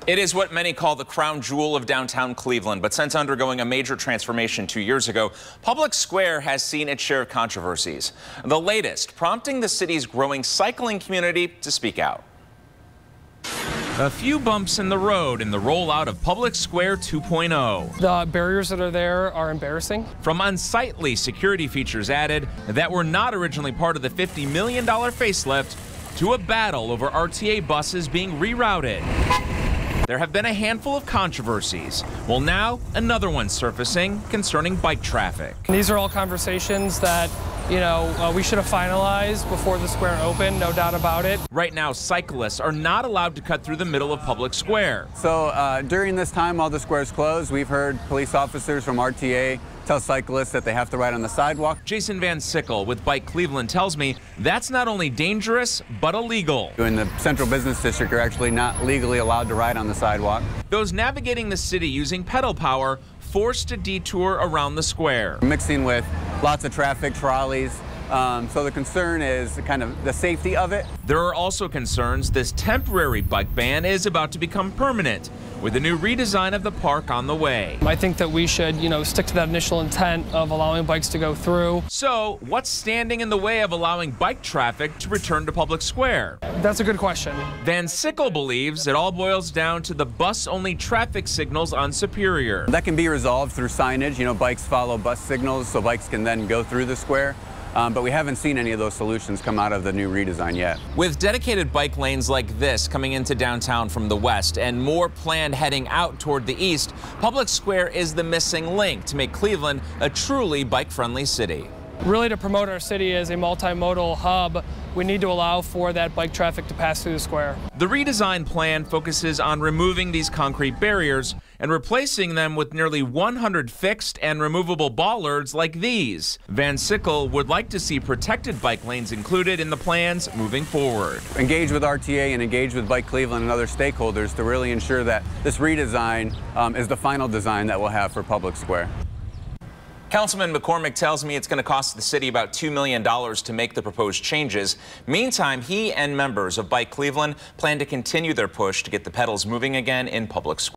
It is what many call the crown jewel of downtown Cleveland, but since undergoing a major transformation 2 years ago, Public Square has seen its share of controversies. The latest, prompting the city's growing cycling community to speak out. A few bumps in the road in the rollout of Public Square 2.0. The barriers that are there are embarrassing. From unsightly security features added that were not originally part of the $50 million facelift to a battle over RTA buses being rerouted. There have been a handful of controversies. Well, now another one surfacing concerning bike traffic. These are all conversations that, we should have finalized before the square opened, no doubt about it. Right now, cyclists are not allowed to cut through the middle of Public Square. So during this time, while the square is closed, we've heard police officers from RTA tell cyclists that they have to ride on the sidewalk. Jason Van Sickle with Bike Cleveland tells me that's not only dangerous, but illegal. In the Central Business District, you're actually not legally allowed to ride on the sidewalk. Those navigating the city using pedal power forced to detour around the square. Mixing with lots of traffic, trolleys. So the concern is kind of the safety of it. There are also concerns this temporary bike ban is about to become permanent, with a new redesign of the park on the way. I think that we should, stick to that initial intent of allowing bikes to go through. So, what's standing in the way of allowing bike traffic to return to Public Square? That's a good question. Van Sickle believes it all boils down to the bus-only traffic signals on Superior. That can be resolved through signage. Bikes follow bus signals, so bikes can then go through the square. But we haven't seen any of those solutions come out of the new redesign yet. With dedicated bike lanes like this coming into downtown from the west and more planned heading out toward the east, Public Square is the missing link to make Cleveland a truly bike-friendly city. Really, to promote our city as a multimodal hub, we need to allow for that bike traffic to pass through the square. The redesign plan focuses on removing these concrete barriers and replacing them with nearly 100 fixed and removable bollards like these. Van Sickle would like to see protected bike lanes included in the plans moving forward. Engage with RTA and engage with Bike Cleveland and other stakeholders to really ensure that this redesign is the final design that we'll have for Public Square. Councilman McCormick tells me it's going to cost the city about $2 million to make the proposed changes. Meantime, he and members of Bike Cleveland plan to continue their push to get the pedals moving again in Public Square.